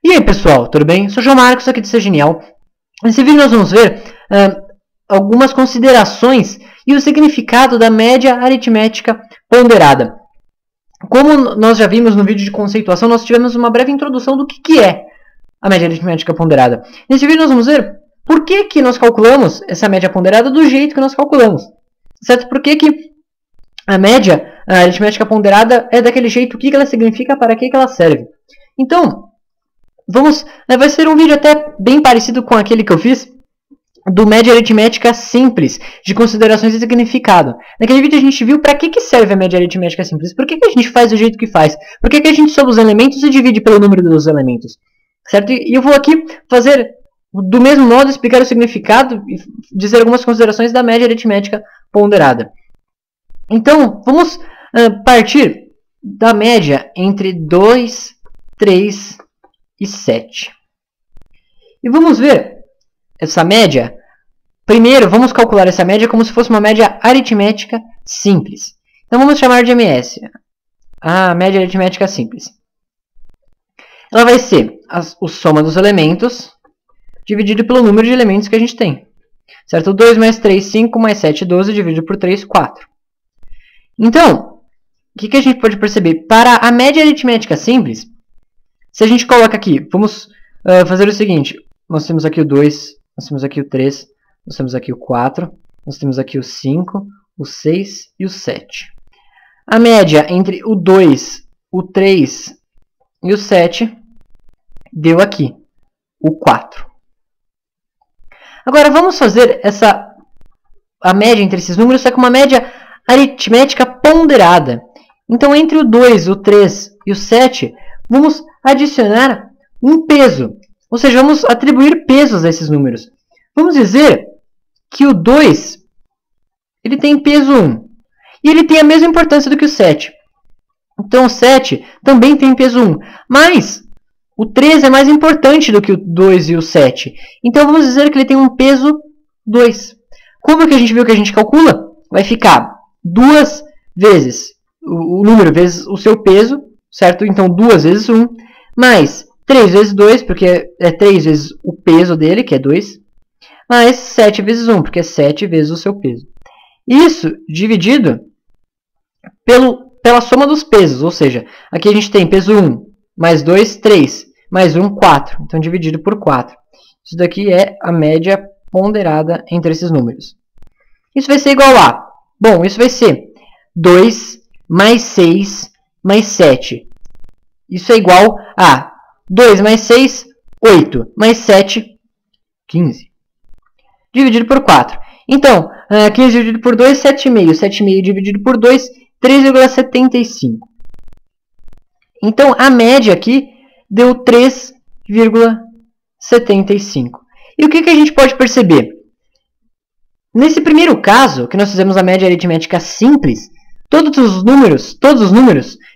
E aí pessoal, tudo bem? Sou o João Marcos aqui do Ser Genial. Nesse vídeo nós vamos ver algumas considerações e o significado da média aritmética ponderada. Como nós já vimos no vídeo de conceituação, nós tivemos uma breve introdução do que é a média aritmética ponderada. Nesse vídeo nós vamos ver por que nós calculamos essa média ponderada do jeito que nós calculamos. Certo? Por que a média aritmética ponderada é daquele jeito, o que ela significa, para que ela serve. Então, vai ser um vídeo até bem parecido com aquele que eu fiz do média aritmética simples, de considerações e significado. Naquele vídeo a gente viu para que serve a média aritmética simples, por que a gente faz do jeito que faz, por que a gente soma os elementos e divide pelo número dos elementos. Certo? E eu vou aqui fazer do mesmo modo, explicar o significado e dizer algumas considerações da média aritmética ponderada. Então, vamos partir da média entre 2, 3 e 7. E vamos ver essa média. Primeiro, vamos calcular essa média como se fosse uma média aritmética simples. Então, vamos chamar de MS, a média aritmética simples. Ela vai ser a soma dos elementos dividido pelo número de elementos que a gente tem. Certo? 2 mais 3, 5, mais 7, 12, dividido por 3, 4. Então, o que a gente pode perceber? Para a média aritmética simples, se a gente coloca aqui, vamos fazer o seguinte. Nós temos aqui o 2, nós temos aqui o 3, nós temos aqui o 4, nós temos aqui o 5, o 6 e o 7. A média entre o 2, o 3 e o 7 deu aqui o 4. Agora, vamos fazer a média entre esses números, só que uma média aritmética ponderada. Então, entre o 2, o 3 e o 7, vamos adicionar um peso. Ou seja, vamos atribuir pesos a esses números. Vamos dizer que o 2 ele tem peso 1. E ele tem a mesma importância do que o 7. Então, o 7 também tem peso 1. Mas o 3 é mais importante do que o 2 e o 7. Então, vamos dizer que ele tem um peso 2. Como que a gente viu que a gente calcula? Vai ficar 2 vezes o número vezes o seu peso, certo? Então, 2 vezes 1, mais 3 vezes 2, porque é 3 vezes o peso dele, que é 2, mais 7 vezes 1, porque é 7 vezes o seu peso. Isso dividido pela soma dos pesos, ou seja, aqui a gente tem peso 1, mais 2, 3, mais 1, 4. Então, dividido por 4. Isso daqui é a média ponderada entre esses números. Isso vai ser igual a... Bom, isso vai ser 2 mais 6 mais 7. Isso é igual a 2 mais 6, 8, mais 7, 15. Dividido por 4. Então, 15 dividido por 2, 7,5. 7,5 dividido por 2, 3,75. Então, a média aqui deu 3,75. E o que a gente pode perceber? Nesse primeiro caso, que nós fizemos a média aritmética simples, todos os números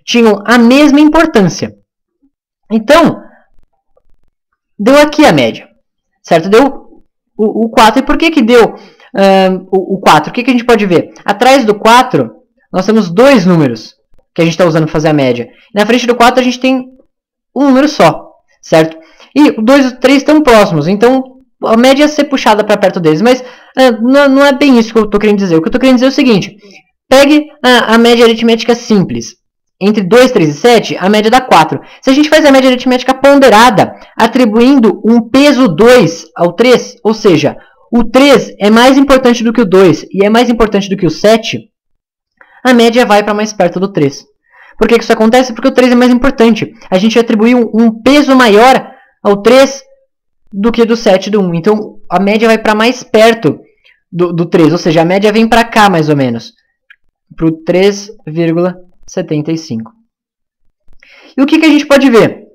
tinham a mesma importância. Então, deu aqui a média. Certo? Deu o 4. E por que deu o 4? O que a gente pode ver? Atrás do 4, nós temos dois números que a gente está usando para fazer a média. Na frente do 4, a gente tem um número só. Certo? E o 2 e o 3 estão próximos. Então, a média ia ser puxada para perto deles. Mas não é bem isso que eu estou querendo dizer. O que eu estou querendo dizer é o seguinte. Pegue a média aritmética simples. Entre 2, 3 e 7, a média dá 4. Se a gente faz a média aritmética ponderada, atribuindo um peso 2 ao 3, ou seja, o 3 é mais importante do que o 2 e é mais importante do que o 7, a média vai para mais perto do 3. Por que isso acontece? Porque o 3 é mais importante. A gente atribuiu um peso maior ao 3 do que do 7 e do 1. Então, a média vai para mais perto do 3. Ou seja, a média vem para cá, mais ou menos. Para o 3,75. E o que a gente pode ver?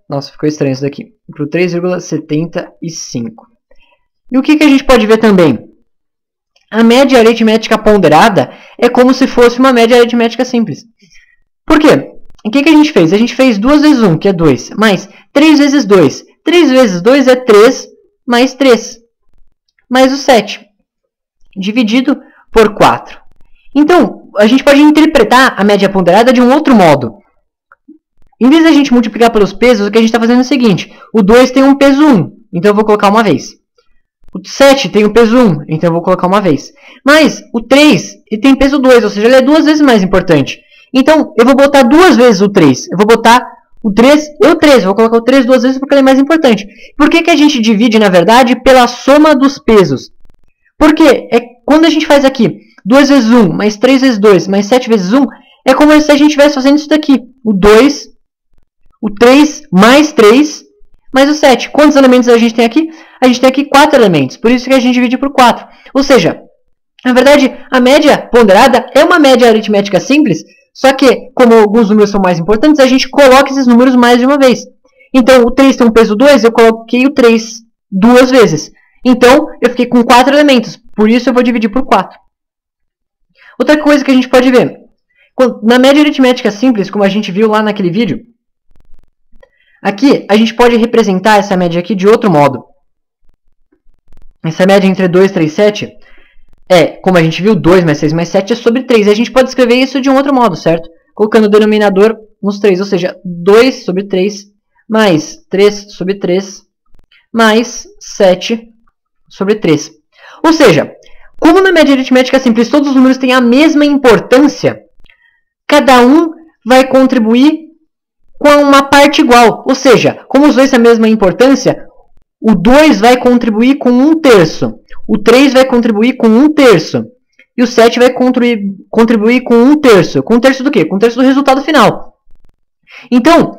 Nossa, ficou estranho isso daqui. Para o 3,75. E o que a gente pode ver também? A média aritmética ponderada é como se fosse uma média aritmética simples. Por quê? O que a gente fez? A gente fez 2 vezes 1, que é 2, mais 3 vezes 2. 3 vezes 2 é 3, mais 3. Mais o 7. Dividido por 4. Então, a gente pode interpretar a média ponderada de um outro modo. em vez da gente multiplicar pelos pesos, o que a gente está fazendo é o seguinte. O 2 tem um peso 1, então eu vou colocar uma vez. O 7 tem um peso 1, então eu vou colocar uma vez. Mas o 3 ele tem peso 2, ou seja, ele é 2 vezes mais importante. Então eu vou botar 2 vezes o 3. Eu vou botar o 3 e o 3. Vou colocar o 3 2 vezes porque ele é mais importante. Por que a gente divide, na verdade, pela soma dos pesos? Porque quando a gente faz aqui 2 vezes 1, mais 3 vezes 2, mais 7 vezes 1, é como se a gente estivesse fazendo isso daqui. O 2, o 3 mais 3, mais o 7. Quantos elementos a gente tem aqui? A gente tem aqui 4 elementos. Por isso que a gente divide por 4. Ou seja, na verdade, a média ponderada é uma média aritmética simples, só que, como alguns números são mais importantes, a gente coloca esses números mais de uma vez. Então, o 3 tem um peso 2, eu coloquei o 3 duas vezes. Então, eu fiquei com 4 elementos. Por isso, eu vou dividir por 4. Outra coisa que a gente pode ver. Na média aritmética simples, como a gente viu lá naquele vídeo, aqui a gente pode representar essa média aqui de outro modo. Essa média entre 2, 3, 7 é, como a gente viu, 2 mais 6 mais 7 é sobre 3. E a gente pode escrever isso de um outro modo, certo? Colocando o denominador nos 3, ou seja, 2 sobre 3 mais 3 sobre 3 mais 7 sobre 3. Ou seja, como na média aritmética simples todos os números têm a mesma importância, cada um vai contribuir com uma parte igual. Ou seja, como os dois têm a mesma importância, o 2 vai contribuir com 1/3. O 3 vai contribuir com 1/3. E o 7 vai contribuir com 1/3. Com 1/3 do quê? Com 1/3 do resultado final. Então,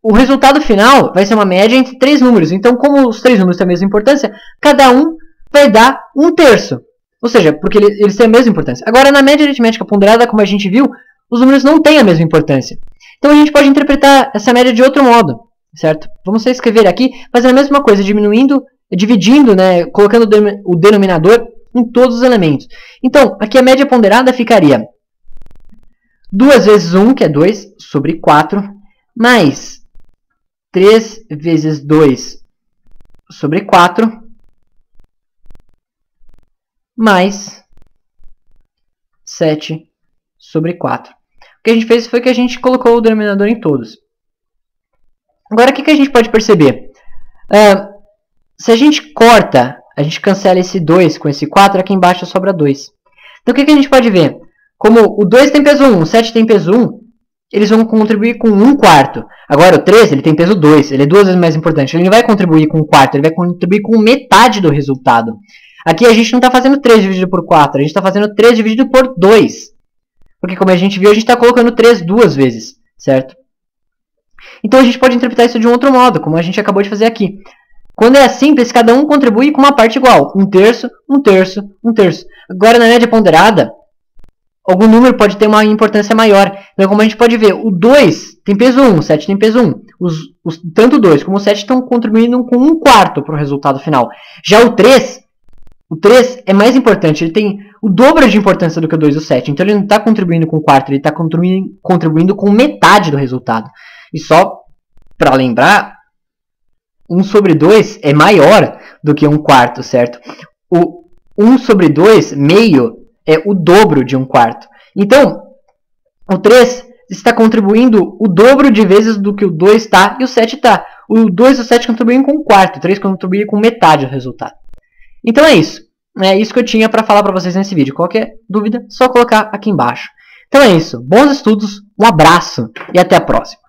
o resultado final vai ser uma média entre 3 números. Então, como os 3 números têm a mesma importância, cada um vai dar 1/3. Ou seja, porque eles têm a mesma importância. Agora, na média aritmética ponderada, como a gente viu, os números não têm a mesma importância. Então, a gente pode interpretar essa média de outro modo, certo? Vamos escrever aqui, fazendo a mesma coisa, dividindo, né, colocando o denominador em todos os elementos. Então, aqui a média ponderada ficaria 2 vezes 1, que é 2, sobre 4, mais 3 vezes 2 sobre 4, mais 7 sobre 4. O que a gente fez foi que a gente colocou o denominador em todos. Agora, o que a gente pode perceber? Se a gente corta, a gente cancela esse 2 com esse 4, aqui embaixo sobra 2. Então, o que a gente pode ver? Como o 2 tem peso 1, o 7 tem peso 1, eles vão contribuir com 1/4. Agora, o 3 ele tem peso 2, ele é 2 vezes mais importante. Ele não vai contribuir com 1/4, ele vai contribuir com metade do resultado. Aqui a gente não está fazendo 3 dividido por 4, a gente está fazendo 3 dividido por 2. Porque, como a gente viu, a gente está colocando 3 duas vezes, certo? Então, a gente pode interpretar isso de um outro modo, como a gente acabou de fazer aqui. Quando é simples, cada um contribui com uma parte igual. 1/3, 1/3, 1/3. Agora, na média ponderada, algum número pode ter uma importância maior. Então, como a gente pode ver, o 2 tem peso 1, o 7 tem peso 1. Tanto o 2 como o 7 estão contribuindo com 1/4 para o resultado final. Já o 3 é mais importante. Ele tem o dobro de importância do que o 2 e o 7. Então, ele não está contribuindo com 1/4, ele está contribuindo com metade do resultado. E só para lembrar, 1 sobre 2 é maior do que 1/4, certo? O 1 sobre 2, meio, é o dobro de 1/4. Então, o 3 está contribuindo o dobro de vezes do que o 2 está e o 7 está. O 2 e o 7 contribuem com 1/4, o 3 contribui com metade do resultado. Então é isso. É isso que eu tinha para falar para vocês nesse vídeo. Qualquer dúvida, só colocar aqui embaixo. Então é isso. Bons estudos, um abraço e até a próxima.